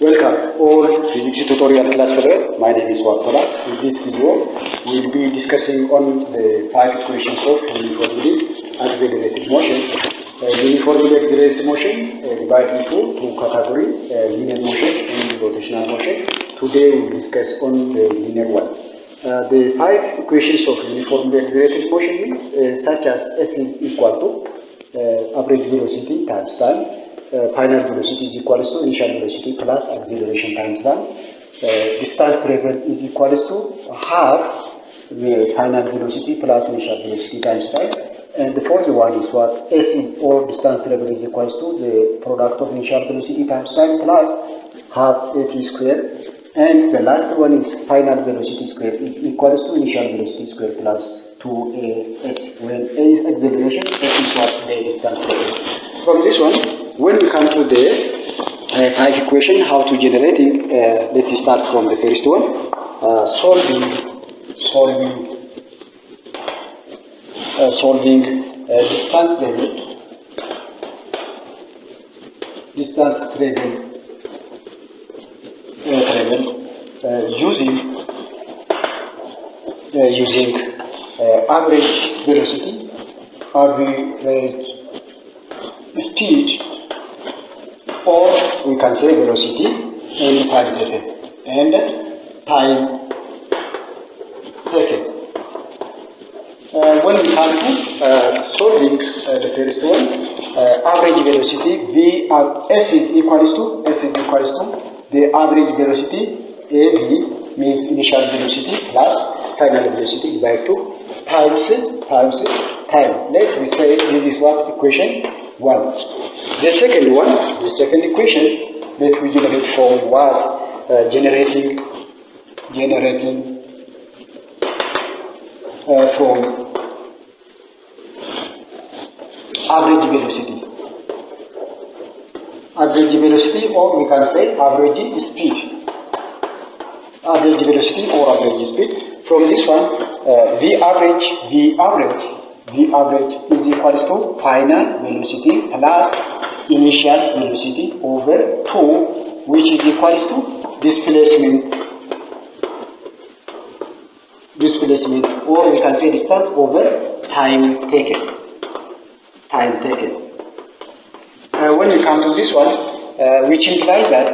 Welcome all physics tutorial class further. My name is Waktola. In this video, we'll be discussing on the 5 equations of uniformly accelerated motion. Uniformly accelerated motion divided into two categories, linear motion and rotational motion. Today we will discuss on the linear one. The 5 equations of uniformly accelerated motion means such as S is equal to average velocity times time. Final velocity is equal to initial velocity plus acceleration times time. Distance traveled is equal to half the final velocity plus initial velocity times time. And the fourth one is what S is, or distance traveled is equal to the product of initial velocity times time plus half at squared. And the last one is final velocity squared is equal to initial velocity squared plus 2as. When A is acceleration, S is what the distance traveled. From this one, when we come to the 5 equation, how to generating, let's start from the first one. Solving distance travel using average velocity, average speed, or we can say velocity and time taken. When we come to solving the first one, average velocity S is equals to the average velocity AB means initial velocity plus final velocity by 2 times time. Let me say this is what equation 1. The second equation that we generate from what generating from average velocity, or we can say average speed. Average velocity or average speed. From this one, V average is equal to final velocity plus initial velocity over 2, which is equal to displacement, or we can say distance over time taken. When we come to this one, which implies that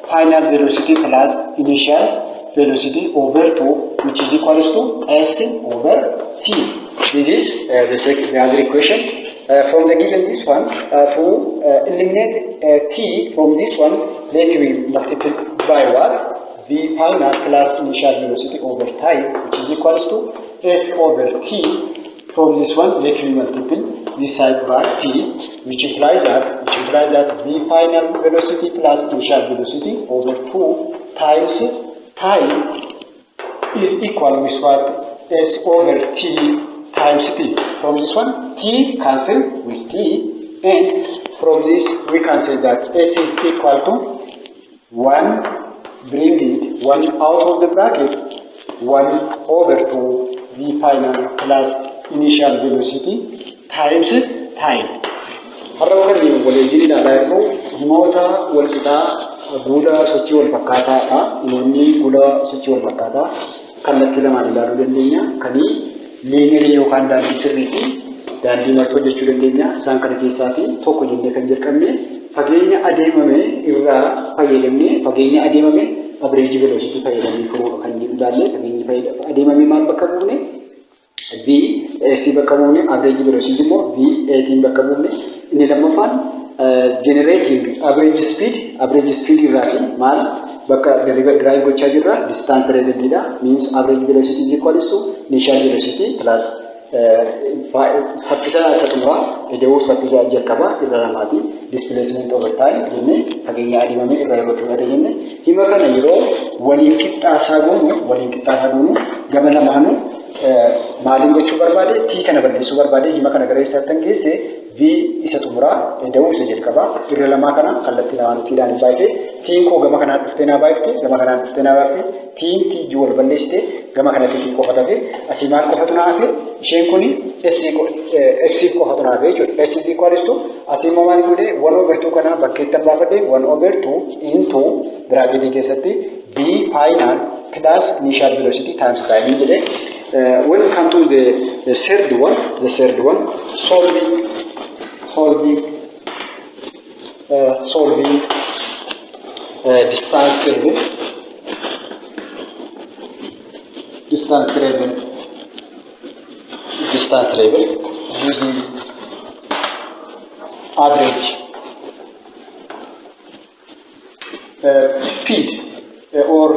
final velocity plus initial velocity over 2, which is equal to S over T. This is the other equation. From the given this one, to eliminate T from this one, let me multiply by what? V final plus initial velocity over time, which is equal to S over T. From this one, let me multiply this side by T, which implies that V final velocity plus initial velocity over 2 times time is equal with what? S over T times T. From this one, T cancel with T, and from this we can say that S is equal to 1, bring it 1 out of the bracket, 1 over 2 V final plus initial velocity times time. Harapani walejini dalaru himota walkita guda sochi wal fakata nonni guda sochi wal fakata kallatti lama ilalu dandenya kani linear yookaan daandii sirriitti daandii martoo jechuu dandeenya. Isaan kana keessaati tokko jennee kan jalqabne fageenya adeemame irraa fayyadamne fageenya adeemame average velocity fayyadamne furuudha kan jedhu daalle fageenya adeemame maal bakka buune V AC bakka buune average velocity immoo V 18 bakka buune. Inni lammaffaan generating average speed irraati maal bakka derive gochaa jirra distance traveled means average velocity is equal to initial velocity plus saffisa satumra edeu saffisa jalqaba irra lamaati displacement over time jenne fageenya adeemame irra yeroo tuqate jenne hima kana yeroo waliin qixxaasaa goonu gama lamaanuu maaliin gochuu barbaade t kana balleessuu barbaade hima kana gara isaatti geesse v isa xumuraa da'uu isa jalqaba irra lamaa kana kallattii lamaan tiidhaan baay'ee tiin koo gama kanaan dhuftee naa baay'ifte gama kanaan dhuftee naa baay'ifte tiin t wal balleessite gama kanatti tiin qofa tafe asii maal qofatu naa hafe isheen kuni s qofatu naa hafe jechuudha s is equals to asii immoo maal godhe 1/2 kana bakkeettan baafadhe 1/2 into braaketii keessatti v final plus initial velocity times time jedhe. When we come to the third one, solving distance travel using average speed or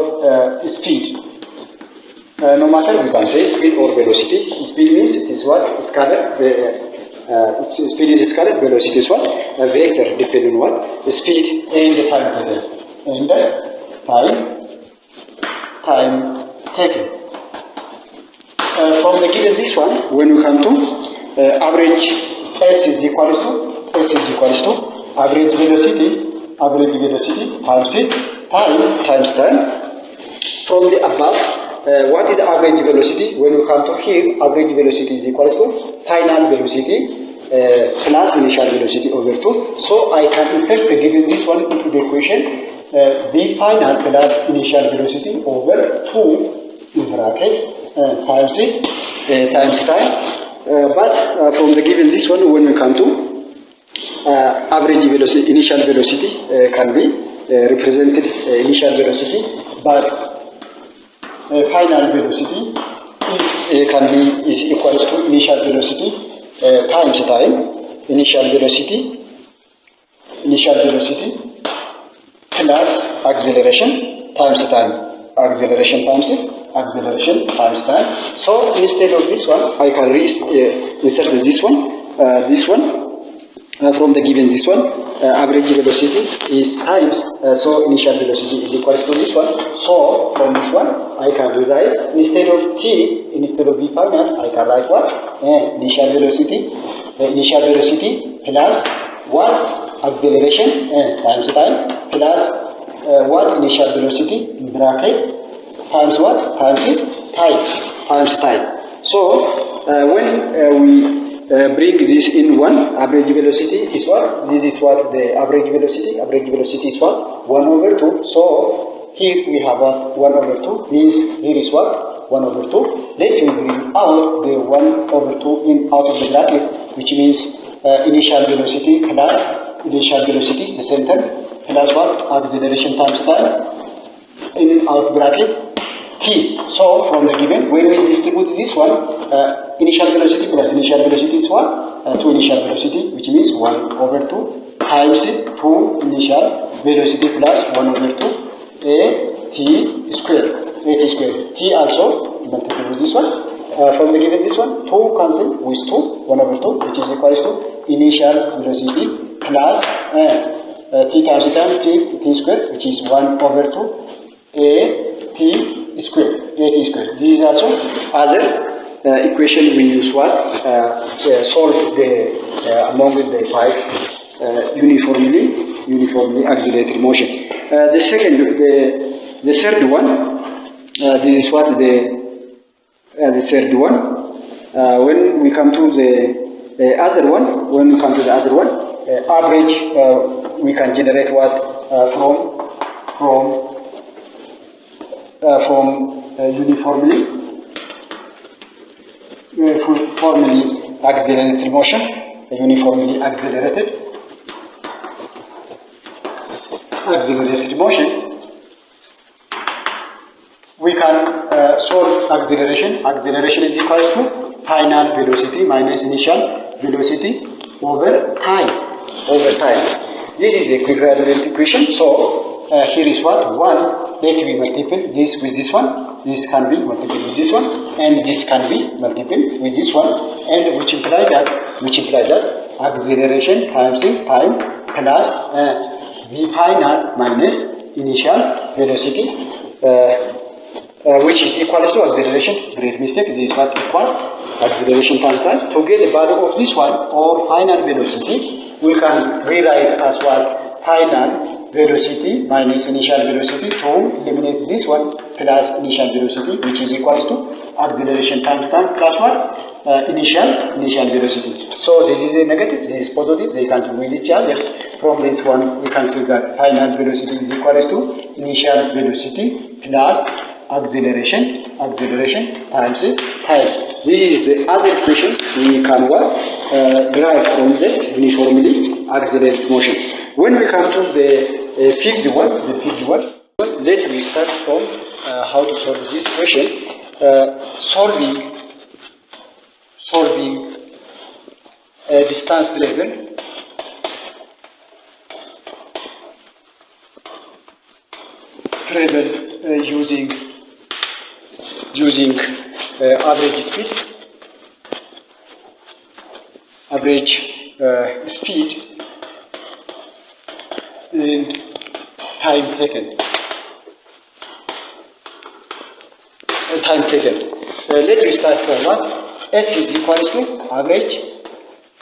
speed. No matter we can say speed or velocity. Speed means it is what? Scalar. Speed is scalar. Velocity is what? A vector depending on what? The speed and the time taken. And the time taken. From the given this one, when we come to average s is equals to average velocity times time. From the above. What is the average velocity? When we come to here, average velocity is equal to final velocity plus initial velocity over 2. So I can insert the given this one into the equation. V final plus initial velocity over 2 in bracket times time. But from the given this one, when we come to average velocity, initial velocity can be represented initial velocity, but final velocity is equal to initial velocity times time. Initial velocity plus acceleration times time. Acceleration times time. So instead of this one, I can insert this one. From the given this one, average velocity is times, so initial velocity is equal to this one. So from this one, I can rewrite instead of v final, I can write what? Initial velocity plus what? Acceleration times time plus what? Initial velocity in bracket times what? Times time. So when we bring this in one, average velocity is what? This is what the average velocity. Average velocity is what? 1/2. So here we have what? 1/2 means here is what? 1/2. Let me bring out the 1/2 in out of the bracket, which means initial velocity plus initial velocity, the center, plus what? Acceleration times time in out bracket t. So from the given, when we distribute this one, initial velocity plus initial velocity is what? 2 initial velocity, which means 1/2 times 2 initial velocity plus 1/2 t square. T also multiplied with this one. From the given this one, 2 cancel with 2, 1/2, which is equals to initial velocity plus t times t square, which is 1/2 t square. This is also other equation we use what? Solve the among the 5 uniformly accelerated motion. The third one, this is what the third one. When we come to the other one, average, we can generate what? From uniformly accelerated motion, uniformly accelerated motion, we can solve acceleration. Acceleration is equals to final velocity minus initial velocity over time. This is a equivalent equation. So here is what? 1. Let me multiply this with this one. This can be multiplied with this one, and this can be multiplied with this one, and which implies that acceleration times time plus v final minus initial velocity which is equal to acceleration. Great mistake. This is what equal acceleration times time. To get the value of this one or final velocity, we can rewrite as what final velocity minus initial velocity to eliminate this one plus initial velocity, which is equal to acceleration times time plus what initial velocity. So this is a negative, this is positive. They cancel with each other. From this one, we can see that final velocity is equal to initial velocity plus acceleration times time. This is the other equations we can derive from the uniformly accelerated motion. When we come to the fixed one, let me start from how to solve this equation. Solving distance level travel using average speed and time taken. Let me start from what? S is equal to average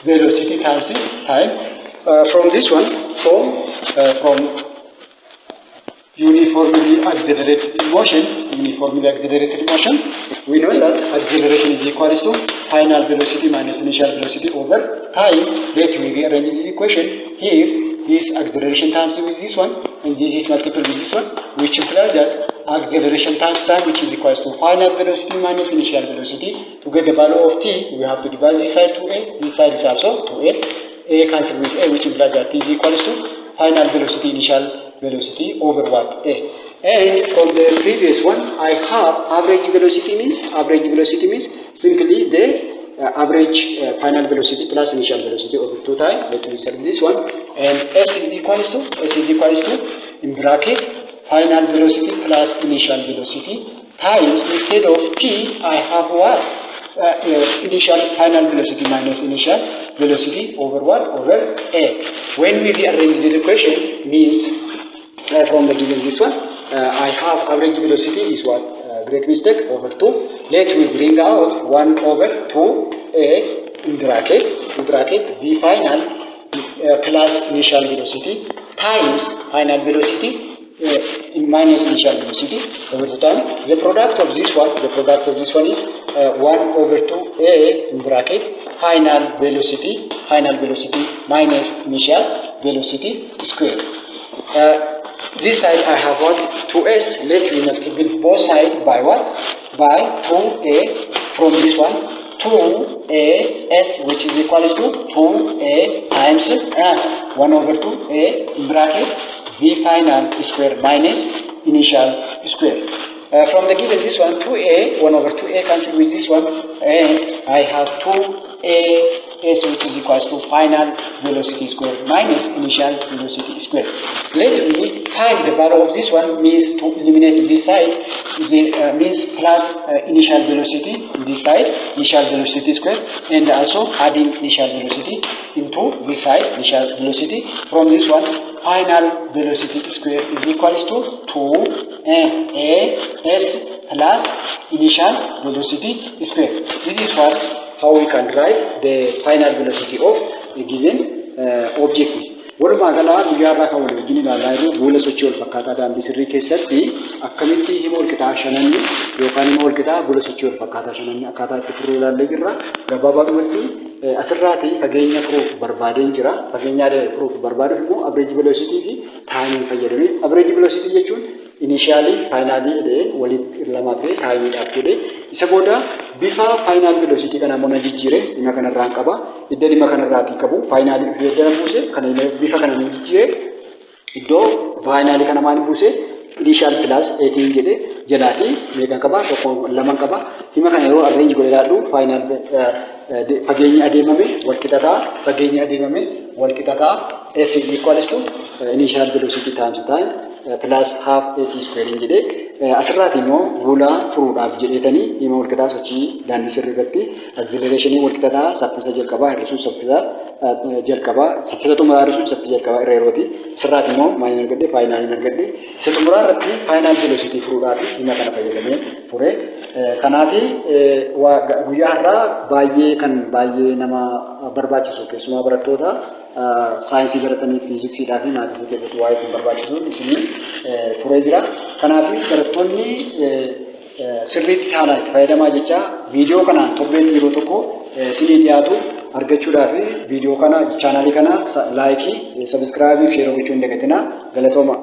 velocity times time. From this one, from uniformly accelerated motion, we know that acceleration is equal to final velocity minus initial velocity over time. Let me rearrange this equation. Here, this acceleration times with this one, and this is multiplied with this one, which implies that acceleration times time, which is equal to final velocity minus initial velocity. To get the value of t, we have to divide this side to a, this side is also to a. A cancel with a, which implies that t is equal to final velocity, initial velocity over what? A. And from the previous one, I have average velocity means simply the average final velocity plus initial velocity over 2 times. Let me select this one. And S is equal to in bracket final velocity plus initial velocity times, instead of t, I have what? Initial final velocity minus initial velocity over what? Over A. When we rearrange this equation, means from the given this one, I have average velocity is what? Great mistake, over 2. Let me bring out 1 over 2A in bracket V final plus initial velocity times final velocity minus initial velocity over the time. The product of this one is 1 over 2A in bracket final velocity minus initial velocity square. This side I have what? 2s. Let me multiply both sides by what? By 2a. From this one, 2as, which is equal to 2a times 1 over 2a in bracket v final square minus initial square. From the given this one, 2a, 1 over 2a cancel with this one, and I have 2as, which is equal to final velocity square minus initial velocity square. Let me find the value of this one, means to eliminate this side, means plus initial velocity this side, initial velocity square, and also adding initial velocity into this side, initial velocity. From this one, final velocity square is equal to 2as plus initial velocity square. This is how we can derive the final velocity of the given objects. Walumaa galaa guyyaarraa kan wal wajjin ilaalaa jiru bu'uura sochii wal fakkaataa daandii sirrii keessatti akkamitti hima wal qixaa shananii yookaan hima wal qixaa bu'uura sochii wal fakkaataa shananii akkaataa itti turuu ilaallee jirra. Gabaabaadhumatti asirraati fageenya furuuf barbaadeen jira. Fageenya furuuf barbaaduuf immoo average velocity fi taayimiin fayyadamee. Average velocity jechuun initially finally jedhee walitti lamaa ta'ee taayimiidhaaf jedhee isa booda bifa final velocity kana ammoo jijjiiree dhimma kanarraan qaba. Iddoo dhimma kanarraatii qabu finally fayyadamu buuse kana bifa kana jijjiiree iddoo finally kana maal buuse initial plus 18 jedhee jalaati meeqa qaba? Tokko lama qaba. Dhimma kana yeroo arrange godhee ilaallu final fageenya adeemame wal qixataa fageenya adeemame wal qixataa s is equal to initial velocity times time plus half at square jedhee asirraati immoo rulaa furuudhaaf jedheetanii dhimma walqixaa sochii daandii sirrii irratti acceleration walqixaa saffisa jalqabaa hir'isuu saffisa jalqabaa saffisa xumuraa hir'isuu saffisa jalqabaa irra yerooti. Asirraati immoo maayinal argadde faayinaal argadde isa xumuraa irratti faayinaal velocity furuudhaaf dhimma kana fayyadamee fure. Kanaaf guyyaa har'aa baay'ee nama barbaachisu keessumaa barattoota saayinsii baratanii fiiziksiidhaa fi maatisii keessatti waa'ee isin barbaachisu isinii furee jira. Kanaaf barattoonni sirriitti haalaan itti fayyadamaa jecha viidiyoo kanaan torbeen yeroo tokko isinii dhiyaatu argachuudhaaf viidiyoo kana chaanaalii kana laayikii, sabiskiraabii fi sheerii gochuu hin dagatinaa. Galatooma.